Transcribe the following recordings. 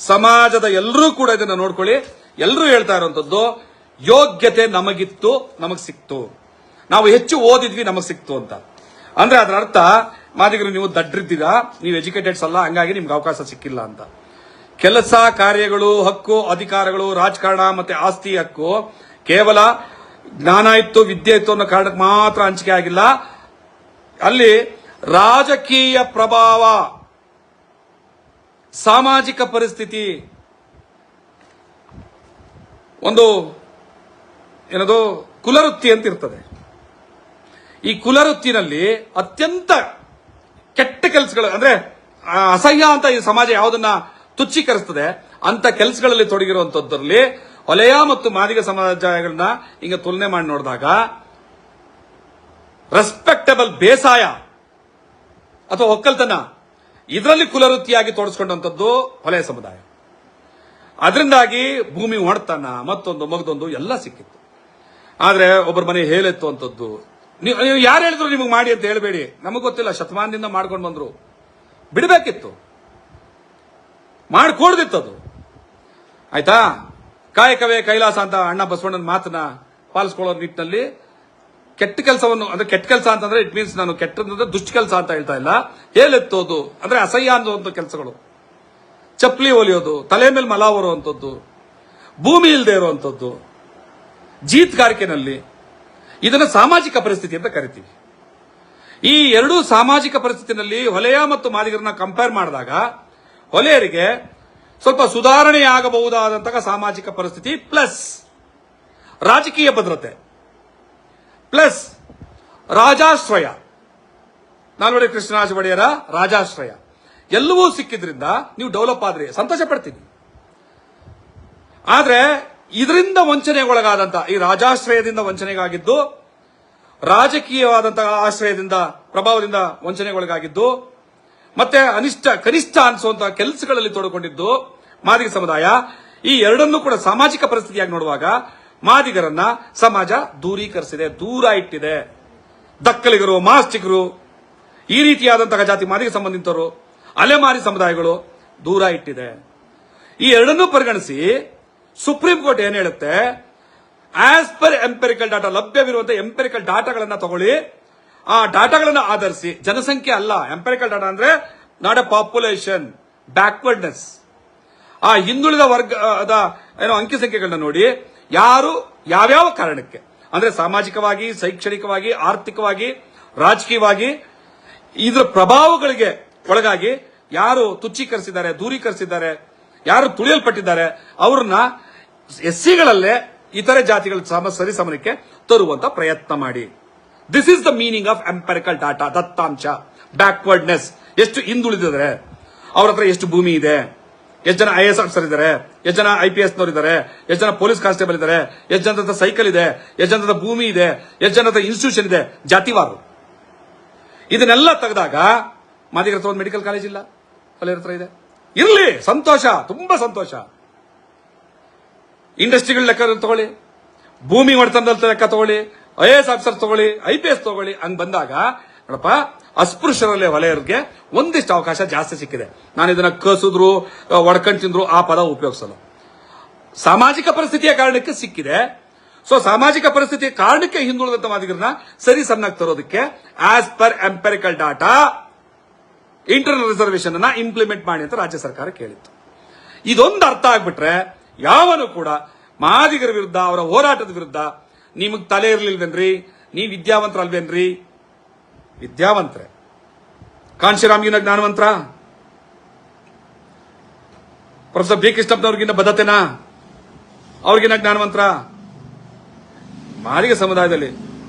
ಸಮಾಜದ ಎಲ್ಲರೂ ಕೂಡ ಇದನ್ನ ನೋಡ್ಕೊಳ್ಳಿ. ಎಲ್ಲರೂ ಹೇಳ್ತಾ ಇರುವಂತದ್ದು ಯೋಗ್ಯತೆ ನಮಗಿತ್ತು, ನಮಗ್ ಸಿಕ್ತು, ನಾವು ಹೆಚ್ಚು ಓದಿದ್ವಿ, ನಮಗ್ ಸಿಕ್ತು ಅಂತ. ಅಂದ್ರೆ ಅದರ ಅರ್ಥ ಮಾದಿಗರು ನೀವು ದಡ್ರಿದ್ದೀರಾ, ನೀವು ಎಜುಕೇಟೆಡ್ಸ್ ಅಲ್ಲ, ಹಂಗಾಗಿ ನಿಮ್ಗೆ ಅವಕಾಶ ಸಿಕ್ಕಿಲ್ಲ ಅಂತ. ಕೆಲಸ ಕಾರ್ಯಗಳು, ಹಕ್ಕು ಅಧಿಕಾರಗಳು, ರಾಜಕಾರಣ ಮತ್ತೆ ಆಸ್ತಿ ಹಕ್ಕು ಕೇವಲ ಜ್ಞಾನ ಇತ್ತು, ವಿದ್ಯೆ ಇತ್ತು ಅನ್ನೋ ಕಾರಣಕ್ಕೆ ಮಾತ್ರ ಹಂಚಿಕೆ ಆಗಿಲ್ಲ. ಅಲ್ಲಿ ರಾಜಕೀಯ ಪ್ರಭಾವ, ಸಾಮಾಜಿಕ ಪರಿಸ್ಥಿತಿ, ಒಂದು ಏನದು ಕುಲವೃತ್ತಿ ಅಂತ ಇರ್ತದೆ. ಈ ಕುಲವೃತ್ತಿನಲ್ಲಿ ಅತ್ಯಂತ ಕೆಟ್ಟ ಕೆಲಸಗಳು, ಅಂದ್ರೆ ಅಸಹ್ಯ ಅಂತ ಈ ಸಮಾಜ ಯಾವುದನ್ನ ತುಚ್ಛೀಕರಿಸ್ತದೆ ಅಂತ ಕೆಲಸಗಳಲ್ಲಿ ತೊಡಗಿರುವಂತದ್ರಲ್ಲಿ ಹೊಲೆಯ ಮತ್ತು ಮಾದಿಗ ಸಮಾಜಗಳನ್ನ ಹಿಂಗ ತುಲನೆ ಮಾಡಿ ನೋಡಿದಾಗ ರೆಸ್ಪೆಕ್ಟಬಲ್ ಬೇಸಾಯ ಅಥವಾ ಒಕ್ಕಲ್ತನ ಇದರಲ್ಲಿ ಕುಲವೃತ್ತಿಯಾಗಿ ತೋರಿಸ್ಕೊಂಡಂತದ್ದು ಹೊಲೆಯ ಸಮುದಾಯ. ಅದರಿಂದಾಗಿ ಭೂಮಿ ಹೊಡೆತನ ಮತ್ತೊಂದು ಮಗದೊಂದು ಎಲ್ಲ ಸಿಕ್ಕಿತ್ತು. ಆದ್ರೆ ಒಬ್ಬರ ಮನೆ ಹೇಲೆತ್ತು ಅಂತದ್ದು ನೀವು ಯಾರು ಹೇಳಿದ್ರು ನಿಮಗೆ ಮಾಡಿ ಅಂತ ಹೇಳಬೇಡಿ, ನಮಗ್ ಗೊತ್ತಿಲ್ಲ, ಶತಮಾನದಿಂದ ಮಾಡ್ಕೊಂಡು ಬಂದ್ರು, ಬಿಡಬೇಕಿತ್ತು, ಮಾಡ್ಕೊಡ್ದಿತ್ತು ಅದು. ಆಯ್ತಾ? ಕಾಯಕವೇ ಕೈಲಾಸ ಅಂತ ಅಣ್ಣ ಬಸವಣ್ಣನ ಮಾತನ್ನ ಪಾಲಿಸ್ಕೊಳ್ಳೋ ನಿಟ್ಟಿನಲ್ಲಿ ಕೆಟ್ಟ ಕೆಲಸವನ್ನು, ಅಂದ್ರೆ ಕೆಟ್ಟ ಕೆಲಸ ಅಂತಂದ್ರೆ ಇಟ್ ಮೀನ್ಸ್ ನಾನು ಕೆಟ್ಟದಂದ್ರೆ ದುಷ್ಟ ಕೆಲಸ ಅಂತ ಹೇಳ್ತಾ ಇಲ್ಲ, ಹೇಲೆತ್ತೋದು ಅಂದ್ರೆ ಅಸಹ್ಯ ಅನ್ನುವಂಥ ಕೆಲಸಗಳು, ಚಪ್ಪಲಿ ಹೊಲಿಯೋದು, ತಲೆ ಮೇಲೆ ಮಲ ಹೊರುವಂಥದ್ದು, ಭೂಮಿ ಇಲ್ಲದೆ ಇರುವಂಥದ್ದು, ಜೀತ್ಗಾರಿಕೆನಲ್ಲಿ, ಇದನ್ನು ಸಾಮಾಜಿಕ ಪರಿಸ್ಥಿತಿ ಅಂತ ಕರಿತೀವಿ. ಈ ಎರಡೂ ಸಾಮಾಜಿಕ ಪರಿಸ್ಥಿತಿನಲ್ಲಿ ಹೊಲೆಯ ಮತ್ತು ಮಾದಿಗರನ್ನ ಕಂಪೇರ್ ಮಾಡಿದಾಗ ಹೊಲೆಯರಿಗೆ ಸ್ವಲ್ಪ ಸುಧಾರಣೆಯಾಗಬಹುದಾದಂತಹ ಸಾಮಾಜಿಕ ಪರಿಸ್ಥಿತಿ ಪ್ಲಸ್ ರಾಜಕೀಯ ಭದ್ರತೆ ಪ್ಲಸ್ ರಾಜಾಶ್ರಯ, ನಾಲ್ವಡಿ ಕೃಷ್ಣರಾಜ ಒಡೆಯರ ರಾಜಾಶ್ರಯ ಎಲ್ಲವೂ ಸಿಕ್ಕಿದ್ರಿಂದ ನೀವು ಡೆವಲಪ್ ಆದ್ರಿ, ಸಂತೋಷ ಪಡ್ತೀನಿ. ಆದ್ರೆ ಇದರಿಂದ ವಂಚನೆಗೊಳಗಾದಂತ, ಈ ರಾಜಾಶ್ರಯದಿಂದ ವಂಚನೆಗಾಗಿದ್ದು, ರಾಜಕೀಯವಾದಂತಹ ಆಶ್ರಯದಿಂದ ಪ್ರಭಾವದಿಂದ ವಂಚನೆಗೊಳಗಾಗಿದ್ದು, ಮತ್ತೆ ಕನಿಷ್ಠ ಅನಿಸುವಂತಹ ಕೆಲಸಗಳಲ್ಲಿ ತೊಡಕೊಂಡಿದ್ದು ಮಾದಿಗ ಸಮುದಾಯ. ಈ ಎರಡನ್ನೂ ಕೂಡ ಸಾಮಾಜಿಕ ಪರಿಸ್ಥಿತಿಯಾಗಿ ನೋಡುವಾಗ ಮಾದಿಗರನ್ನ ಸಮಾಜ ದೂರೀಕರಿಸಿದೆ, ದೂರ ಇಟ್ಟಿದೆ. ದಕ್ಕಲಿಗರು, ಮಾಸ್ಟಿಗರು, ಈ ರೀತಿಯಾದಂತಹ ಜಾತಿ ಮಾದಿಗ ಸಂಬಂಧಿತರು, ಅಲೆಮಾರಿ ಸಮುದಾಯಗಳು ದೂರ ಇಟ್ಟಿದೆ. ಈ ಎರಡನ್ನೂ ಪರಿಗಣಿಸಿ ಸುಪ್ರೀಂ ಕೋರ್ಟ್ ಏನ್ ಹೇಳುತ್ತೆ, ಆಸ್ ಪರ್ ಎಂಪೆರಿಕಲ್ ಡಾಟಾ, ಲಭ್ಯವಿರುವಂತಹ ಎಂಪೆರಿಕಲ್ ಡಾಟಾಗಳನ್ನ ತಗೊಳ್ಳಿ, ಆ ಡಾಟಾಗಳನ್ನ ಆಧರಿಸಿ, ಜನಸಂಖ್ಯೆ ಅಲ್ಲ, ಎಂಪೆರಿಕಲ್ ಡಾಟಾ ಅಂದ್ರೆ ನಾಟ್ ಎ ಪಾಪ್ಯುಲೇಷನ್, ಬ್ಯಾಕ್ವರ್ಡ್ನೆಸ್, ಆ ಹಿಂದುಳಿದ ವರ್ಗದ ಏನೋ ಅಂಕಿ ಸಂಖ್ಯೆಗಳನ್ನ ನೋಡಿ, ಯಾರು ಯಾವ್ಯಾವ ಕಾರಣಕ್ಕೆ, ಅಂದ್ರೆ ಸಾಮಾಜಿಕವಾಗಿ, ಶೈಕ್ಷಣಿಕವಾಗಿ, ಆರ್ಥಿಕವಾಗಿ, ರಾಜಕೀಯವಾಗಿ ಇದರ ಪ್ರಭಾವಗಳಿಗೆ ಒಳಗಾಗಿ ಯಾರು ತುಚ್ಛೀಕರಿಸಿದ್ದಾರೆ, ದೂರೀಕರಿಸಿದ್ದಾರೆ, ಯಾರು ತುಳಿಯಲ್ಪಟ್ಟಿದ್ದಾರೆ, ಅವ್ರನ್ನ ಎಸ್ಸಿಗಳಲ್ಲೇ ಇತರೆ ಜಾತಿಗಳ ಸರಿಸಮನಕ್ಕೆ ತರುವಂತ ಪ್ರಯತ್ನ ಮಾಡಿ. This is the meaning of empirical data. ದತ್ತಾಂಶ, ಬ್ಯಾಕ್ವರ್ಡ್ನೆಸ್, ಎಷ್ಟು ಹಿಂದುಳಿದಿದ್ದಾರೆ, ಅವ್ರ ಹತ್ರ ಎಷ್ಟು ಭೂಮಿ ಇದೆ, ಎಷ್ಟು ಜನ IAS ಆಫೀಸರ್ ಇದ್ದಾರೆ, ಎಷ್ಟು ಜನ IPS ನವರು ಇದ್ದಾರೆ, ಎಷ್ಟು ಜನ ಪೊಲೀಸ್ ಕಾನ್ಸ್ಟೇಬಲ್ ಇದ್ದಾರೆ, ಎಷ್ಟು ಜನರ ಸೈಕಲ್ ಇದೆ, ಎಷ್ಟು ಜನರ ಭೂಮಿ ಇದೆ, ಎಷ್ಟು ಜನರ ಇನ್ಸ್ಟಿಟ್ಯೂಷನ್ ಇದೆ, ಜಾತಿವಾರು. ಇದನ್ನೆಲ್ಲ ತೆಗೆದಾಗ ಮಾದಿಗರ ಹತ್ರ ಒಂದು ಮೆಡಿಕಲ್ ಕಾಲೇಜ್ ಇಲ್ಲ, ಹೊಲೆಯರ ಹತ್ರ ಇದೆ. ಇರ್ಲಿ, ಸಂತೋಷ, ತುಂಬಾ ಸಂತೋಷ. ಇಂಡಸ್ಟ್ರಿಗಳ ಲೆಕ್ಕ ತಗೊಳ್ಳಿ, ಭೂಮಿ ಒಡೆತನದ ಲೆಕ್ಕ ತಗೊಳ್ಳಿ, IAS ಆಫೀಸರ್ ತಗೊಳ್ಳಿ, IPS ತಗೊಳ್ಳಿ. ಹಂಗ್ ಬಂದಾಗ ನೋಡಪ್ಪ, ಅಸ್ಪೃಶ್ಯರಲ್ಲೇ ಹೊಲೆಯರಿಗೆ ಒಂದಿಷ್ಟು ಅವಕಾಶ ಜಾಸ್ತಿ ಸಿಕ್ಕಿದೆ. ನಾನು ಇದನ್ನ ಕಸಿದ್ರು, ಒಡ್ಕೊಂಡ್ ತಿಂದ್ರು ಆ ಪದ ಉಪಯೋಗಿಸಲ್ಲ. ಸಾಮಾಜಿಕ ಪರಿಸ್ಥಿತಿಯ ಕಾರಣಕ್ಕೆ ಸಿಕ್ಕಿದೆ. ಸೊ ಸಾಮಾಜಿಕ ಪರಿಸ್ಥಿತಿಯ ಕಾರಣಕ್ಕೆ ಹಿಂದುಳಿದಂತ ಮಾದಿಗರನ್ನ ಸರಿ ಸಣ್ಣಾಗಿ ತರೋದಕ್ಕೆ as per empirical data internal reservation ಅನ್ನ ಇಂಪ್ಲಿಮೆಂಟ್ ಮಾಡಿ ಅಂತ ರಾಜ್ಯ ಸರ್ಕಾರ ಕೇಳಿತ್ತು. ಇದೊಂದು ಅರ್ಥ ಆಗ್ಬಿಟ್ರೆ ಯಾವನು ಕೂಡ ಮಾದಿಗರ ವಿರುದ್ಧ, ಅವರ ಹೋರಾಟದ ವಿರುದ್ಧ, ನಿಮಗ್ ತಲೆ ಇರ್ಲಿಲ್ವೇನ್ರಿ, ನೀವ್ ವಿದ್ಯಾವಂತರಲ್ವೇನ್ರಿ? ವಿದ್ಯಾವಂತರೆ. ಕಾಂಶಿರಾಮ್ಗಿನ ಜ್ಞಾನವಂತರ, ಪ್ರೊಫೆಸರ್ ಬಿ ಕೃಷ್ಣಪ್ಪನವ್ರಿಗಿನ್ನ ಬದ್ಧತೆನಾ, ಅವ್ರಿಗಿನ್ನ ಜ್ಞಾನವಂತರ? ಮಾದಿಗ ಸಮುದಾಯದಲ್ಲಿ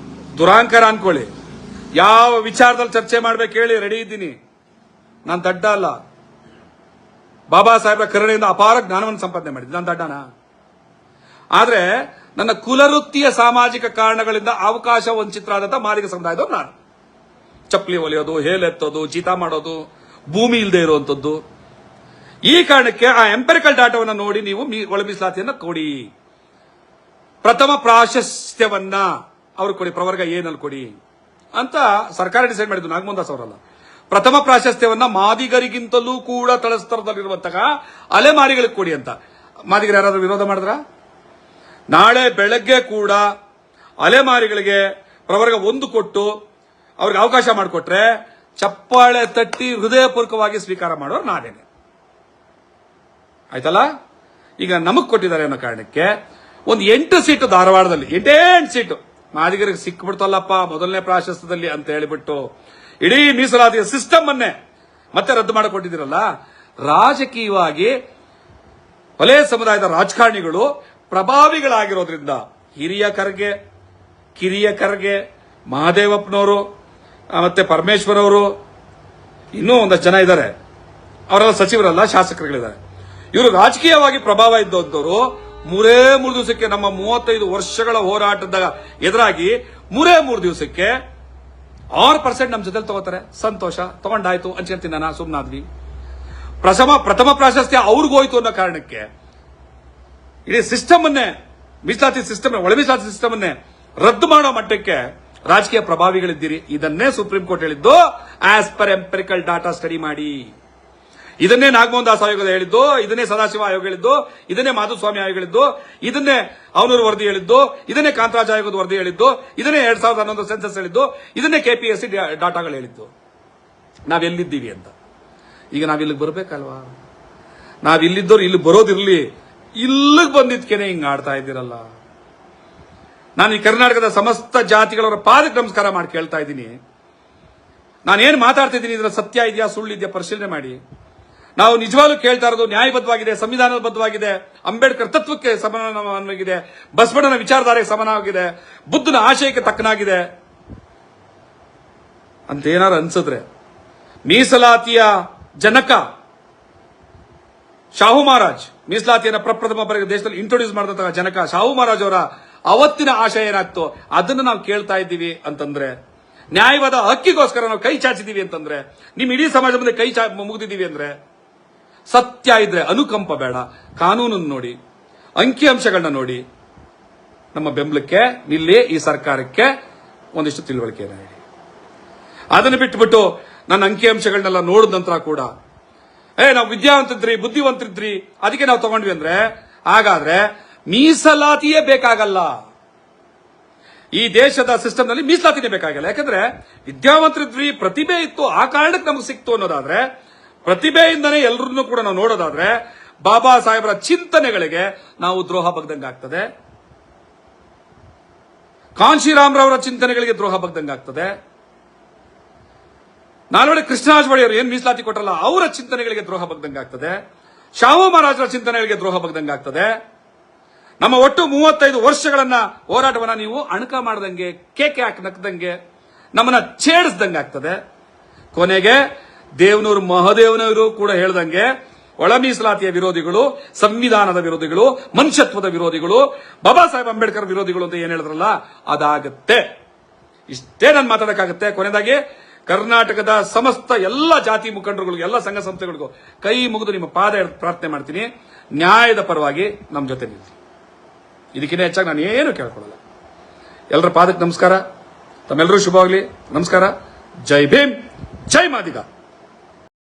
ದುರಾಂಕಾರ ಅನ್ಕೊಳ್ಳಿ, ಯಾವ ವಿಚಾರದಲ್ಲಿ ಚರ್ಚೆ ಮಾಡ್ಬೇಕು ಹೇಳಿ, ರೆಡಿ ಇದ್ದೀನಿ. ನಾನು ದಡ್ಡ ಅಲ್ಲ. ಬಾಬಾ ಸಾಹೇಬ್ರ ಕರುಣೆಯಿಂದ ಅಪಾರ ಜ್ಞಾನವನ್ನು ಸಂಪಾದನೆ ಮಾಡಿದ್ದೆ, ನಾನು ದಡ್ಡನ? ಆದ್ರೆ ನನ್ನ ಕುಲವೃತ್ತಿಯ ಸಾಮಾಜಿಕ ಕಾರಣಗಳಿಂದ ಅವಕಾಶ ವಂಚಿತರಾದಂತಹ ಮಾದಿಗ ಸಮುದಾಯದವ್ರು ನಾನು. ಚಪ್ಪಲಿ ಹೊಲಿಯೋದು, ಹೇಲೆತ್ತೋದು, ಚೀತಾ ಮಾಡೋದು, ಭೂಮಿ ಇಲ್ಲದೆ ಇರುವಂತದ್ದು. ಈ ಕಾರಣಕ್ಕೆ ಆ ಎಂಪೆರಿಕಲ್ ಡಾಟಾವನ್ನು ನೋಡಿ ನೀವು ಒಳ ಮೀಸಲಾತಿಯನ್ನ ಕೊಡಿ, ಪ್ರಥಮ ಪ್ರಾಶಸ್ತ್ಯವನ್ನ ಅವ್ರು ಕೊಡಿ, ಪ್ರವರ್ಗ ಏನಲ್ಲಿ ಕೊಡಿ ಅಂತ ಸರ್ಕಾರ ಡಿಸೈಡ್ ಮಾಡಿದ್ದು. ನಾಗಮೋಹನ್ ದಾಸ್ ಅವರಲ್ಲ, ಪ್ರಥಮ ಪ್ರಾಶಸ್ತ್ಯವನ್ನ ಮಾದಿಗರಿಗಿಂತಲೂ ಕೂಡ ತಳಸ್ತರದಲ್ಲಿರುವಂತಹ ಅಲೆಮಾರಿಗಳಿಗೆ ಕೊಡಿ ಅಂತ. ಮಾದಿಗರು ಯಾರಾದ್ರೂ ವಿರೋಧ ಮಾಡಿದ್ರ? ನಾಳೆ ಬೆಳಗ್ಗೆ ಕೂಡ ಅಲೆಮಾರಿಗಳಿಗೆ ಪ್ರವರ್ಗ 1 ಕೊಟ್ಟು ಅವ್ರಿಗೆ ಅವಕಾಶ ಮಾಡಿಕೊಟ್ರೆ ಚಪ್ಪಾಳೆ ತಟ್ಟಿ ಹೃದಯಪೂರ್ವಕವಾಗಿ ಸ್ವೀಕಾರ ಮಾಡೋರು ನಾನೇನೆ. ಆಯ್ತಲ್ಲ? ಈಗ ನಮಗ್ ಕೊಟ್ಟಿದ್ದಾರೆ ಅನ್ನೋ ಕಾರಣಕ್ಕೆ ಒಂದು 8 ಸೀಟು ಧಾರವಾಡದಲ್ಲಿ 8 ಸೀಟು ಮಾದಿಗರಿಗೆ ಸಿಕ್ಬಿಡ್ತಲ್ಲಪ್ಪ ಮೊದಲನೇ ಪ್ರಾಶಸ್ತ್ಯದಲ್ಲಿ ಅಂತ ಹೇಳಿಬಿಟ್ಟು ಇಡೀ ಮೀಸಲಾತಿಯ ಸಿಸ್ಟಮ್ ಅನ್ನೇ ಮತ್ತೆ ರದ್ದು ಮಾಡಿಕೊಟ್ಟಿದ್ದೀರಲ್ಲ. ರಾಜಕೀಯವಾಗಿ ಹೊಲೆ ಸಮುದಾಯದ ರಾಜಕಾರಣಿಗಳು ಪ್ರಭಾವಿಗಳಾಗಿರೋದ್ರಿಂದ ಹಿರಿಯ ಖರ್ಗೆ, ಕಿರಿಯ ಖರ್ಗೆ, ಮಹದೇವಪ್ಪನವರು, ಮತ್ತೆ ಪರಮೇಶ್ವರ್ ಅವರು, ಇನ್ನೂ ಒಂದಷ್ಟು ಜನ ಇದ್ದಾರೆ. ಅವರೆಲ್ಲ ಸಚಿವರಲ್ಲ, ಶಾಸಕರುಗಳಿದ್ದಾರೆ. ಇವರು ರಾಜಕೀಯವಾಗಿ ಪ್ರಭಾವ ಇದ್ದವರು 3 ದಿವಸಕ್ಕೆ ನಮ್ಮ 35 ವರ್ಷಗಳ ಹೋರಾಟದ ಎದುರಾಗಿ 3 ದಿವಸಕ್ಕೆ 6% ನಮ್ಮ ಜೊತೆ ತಗೋತಾರೆ. ಸಂತೋಷ, ತಗೊಂಡಾಯ್ತು, ಹಂಚ್ಕೊಂತೀನಿ ನಾನು, ಸುಮ್ಮನಾದ್ವಿ. ಪ್ರಥಮ ಪ್ರಾಶಸ್ತ್ಯ ಅವ್ರಿಗೋಯ್ತು ಅನ್ನೋ ಕಾರಣಕ್ಕೆ ಇಡೀ ಸಿಸ್ಟಮ್ ಅನ್ನೇ, ಮೀಸಲಾತಿ ಸಿಸ್ಟಮ್, ಒಳ ಮೀಸಲಾತಿ ಸಿಸ್ಟಮ್ ಅನ್ನೇ ರದ್ದು ಮಾಡೋ ಮಟ್ಟಕ್ಕೆ ರಾಜಕೀಯ ಪ್ರಭಾವಿಗಳಿದ್ದೀರಿ. ಇದನ್ನೇ ಸುಪ್ರೀಂ ಕೋರ್ಟ್ ಹೇಳಿದ್ದು, as per empirical data study ಮಾಡಿ. ಇದನ್ನೇ ನಾಗಮೋಹನ್ ದಾಸ್ ಆಯೋಗ ಹೇಳಿದ್ದು, ಇದನ್ನೇ ಸದಾಶಿವ ಆಯೋಗ ಹೇಳಿದ್ದು, ಇದನ್ನೇ ಮಾಧುಸ್ವಾಮಿ ಆಯೋಗ ಹೇಳಿದ್ದು, ಇದನ್ನೇ ಅವನೂರು ವರದಿ ಹೇಳಿದ್ದು, ಇದನ್ನೇ ಕಾಂತರಾಜ್ ಆಯೋಗದ ವರದಿ ಹೇಳಿದ್ದು, ಇದನ್ನೇ 2011 ಸೆನ್ಸಸ್ ಹೇಳಿದ್ದು, ಇದನ್ನೇ ಕೆಪಿಎಸ್ಸಿ ಡಾಟಾಗಳು ಹೇಳಿದ್ದು. ನಾವೆಲ್ಲಿದ್ದೀವಿ ಅಂತ. ಈಗ ನಾವಿಲ್ಲಿಗೆ ಬರ್ಬೇಕಲ್ವಾ? ನಾವಿಲ್ಲಿದ್ದವ್ರು ಇಲ್ಲಿ ಬರೋದಿರ್ಲಿ, ಇಲ್ಲಿಗೆ ಬಂದಿದ್ಕೇನೆ ಹಿಂಗ್ ಆಡ್ತಾ ಇದ್ದೀರಲ್ಲ. ನಾನು ಈ ಕರ್ನಾಟಕದ ಸಮಸ್ತ ಜಾತಿಗಳವರ ಪಾದಕ್ಕೆ ನಮಸ್ಕಾರ ಮಾಡಿ ಕೇಳ್ತಾ ಇದ್ದೀನಿ. ನಾನೇನು ಮಾತಾಡ್ತಾ ಇದ್ದೀನಿ ಇದರ ಸತ್ಯ ಇದೆಯಾ ಸುಳ್ಳಿದೆಯಾ ಪರಿಶೀಲನೆ ಮಾಡಿ. ನಾವು ನಿಜವಾಗ್ಲೂ ಕೇಳ್ತಾ ಇರೋದು ನ್ಯಾಯಬದ್ಧವಾಗಿದೆ, ಸಂವಿಧಾನಬದ್ಧವಾಗಿದೆ, ಅಂಬೇಡ್ಕರ್ ತತ್ವಕ್ಕೆ ಸಮಾನವಾಗಿದೆ, ಬಸವಣ್ಣನ ವಿಚಾರಧಾರೆಗೆ ಸಮಾನವಾಗಿದೆ, ಬುದ್ಧನ ಆಶಯಕ್ಕೆ ತಕ್ಕನಾಗಿದೆ ಅಂತ ಏನಾರು ಅನ್ಸಿದ್ರೆ, ಮೀಸಲಾತಿಯ ಜನಕ ಶಾಹು ಮಹಾರಾಜ್, ಮೀಸಲಾತಿಯನ್ನು ಪ್ರಪ್ರಥಮ ಬಾರಿಗೆ ದೇಶದಲ್ಲಿ ಇಂಟ್ರೊಡ್ಯೂಸ್ ಮಾಡಿದಂತಹ ಜನಕ ಶಾಹು ಮಹಾರಾಜ್ ಅವರ ಅವತ್ತಿನ ಆಶಯ ಏನಾಗ್ತೋ ಅದನ್ನು ನಾವು ಕೇಳ್ತಾ ಇದ್ದೀವಿ ಅಂತಂದ್ರೆ, ನ್ಯಾಯವಾದ ಹಕ್ಕಿಗೋಸ್ಕರ ನಾವು ಕೈ ಚಾಚಿದೀವಿ ಅಂತಂದ್ರೆ, ನಿಮ್ ಇಡೀ ಸಮಾಜ ಮುಂದೆ ಕೈ ಮುಗಿದಿದ್ದೀವಿ ಅಂದ್ರೆ, ಸತ್ಯ ಇದ್ರೆ ಅನುಕಂಪ ಬೇಡ, ಕಾನೂನನ್ನು ನೋಡಿ, ಅಂಕಿಅಂಶಗಳನ್ನ ನೋಡಿ, ನಮ್ಮ ಬೆಂಬಲಕ್ಕೆ ನಿಲ್ಲಿ. ಈ ಸರ್ಕಾರಕ್ಕೆ ಒಂದಿಷ್ಟು ತಿಳುವಳಿಕೆಯನ್ನು ಹೇಳಿ. ಅದನ್ನು ಬಿಟ್ಟುಬಿಟ್ಟು ನನ್ನ ಅಂಕಿಅಂಶಗಳನ್ನೆಲ್ಲ ನೋಡಿದ ನಂತರ ಕೂಡ ನಾವು ವಿದ್ಯಾವಂತಿದ್ರಿ, ಬುದ್ಧಿವಂತಿದ್ರಿ, ಅದಕ್ಕೆ ನಾವು ತಗೊಂಡ್ವಿ ಅಂದ್ರೆ, ಹಾಗಾದ್ರೆ ಮೀಸಲಾತಿಯೇ ಬೇಕಾಗಲ್ಲ. ಈ ದೇಶದ ಸಿಸ್ಟಮ್ ನಲ್ಲಿ ಮೀಸಲಾತಿನೇ ಬೇಕಾಗಿಲ್ಲ. ಯಾಕಂದ್ರೆ ವಿದ್ಯಾವಂತರಿದ್ವಿ, ಪ್ರತಿಭೆ ಇತ್ತು, ಆ ಕಾರಣಕ್ಕೆ ನಮಗೆ ಸಿಕ್ತು ಅನ್ನೋದಾದ್ರೆ, ಪ್ರತಿಭೆಯಿಂದನೇ ಎಲ್ಲರನ್ನೂ ಕೂಡ ನಾವು ನೋಡೋದಾದ್ರೆ, ಬಾಬಾ ಸಾಹೇಬರ ಚಿಂತನೆಗಳಿಗೆ ನಾವು ದ್ರೋಹ ಬಗ್ದಂಗಾಗ್ತದೆ, ಕಾಂಶಿರಾಮ್ರವರ ಚಿಂತನೆಗಳಿಗೆ ದ್ರೋಹ ಬಗ್ದಂಗಾಗ್ತದೆ, ನಾಲ್ವಡಿ ಕೃಷ್ಣರಾಜ ಅವರು ಏನ್ ಮೀಸಲಾತಿ ಕೊಟ್ಟರಲ್ಲ ಅವರ ಚಿಂತನೆಗಳಿಗೆ ದ್ರೋಹ ಬಗ್ದಂಗಾಗ್ತದೆ, ಶಾಹು ಮಹಾರಾಜರ ಚಿಂತನೆಗಳಿಗೆ ದ್ರೋಹ ಬಗ್ದಂಗಾಗ್ತದೆ. ನಮ್ಮ ಒಟ್ಟು 35 ವರ್ಷಗಳನ್ನ ಹೋರಾಟವನ್ನ ನೀವು ಅಣಕ ಮಾಡದಂಗೆ, ಕೇಕೆ ಹಾಕಿ ನಕ್ಕದಂಗೆ, ನಮ್ಮನ್ನ ಛೇಡಿಸ್ದಂಗಾಗ್ತದೆ. ಕೊನೆಗೆ ದೇವನೂರು ಮಹದೇವನವರು ಕೂಡ ಹೇಳ್ದಂಗೆ, ಒಳ ಮೀಸಲಾತಿಯ ವಿರೋಧಿಗಳು, ಸಂವಿಧಾನದ ವಿರೋಧಿಗಳು, ಮನುಷ್ಯತ್ವದ ವಿರೋಧಿಗಳು, ಬಾಬಾ ಸಾಹೇಬ್ ಅಂಬೇಡ್ಕರ್ ವಿರೋಧಿಗಳು ಅಂತ ಏನ್ ಹೇಳಿದ್ರಲ್ಲ ಅದಾಗತ್ತೆ. ಇಷ್ಟೇ ನಾನು ಮಾತಾಡಕ್ಕಾಗತ್ತೆ. ಕೊನೆಯದಾಗಿ ಕರ್ನಾಟಕದ ಸಮಸ್ತ ಎಲ್ಲ ಜಾತಿ ಮುಖಂಡರುಗಳಿಗೂ, ಎಲ್ಲ ಸಂಘ ಸಂಸ್ಥೆಗಳಿಗೂ ಕೈ ಮುಗಿದು ನಿಮ್ಮ ಪಾದ ಪ್ರಾರ್ಥನೆ ಮಾಡ್ತೀನಿ, ನ್ಯಾಯದ ಪರವಾಗಿ ನಮ್ಮ ಜೊತೆ ನಿಲ್ಲಿ. ಇದಕ್ಕಿಂತ ಹೆಚ್ಚಾಗಿ ನಾನು ಏನು ಕೇಳ್ಕೊಳ್ಳಲ್ಲ. ಎಲ್ಲರ ಪಾದಕ್ಕೆ ನಮಸ್ಕಾರ. ತಮ್ಮೆಲ್ಲರೂ ಶುಭವಾಗಲಿ. ನಮಸ್ಕಾರ. ಜೈ ಭೀಮ್, ಜೈ ಮಾದಿಗ.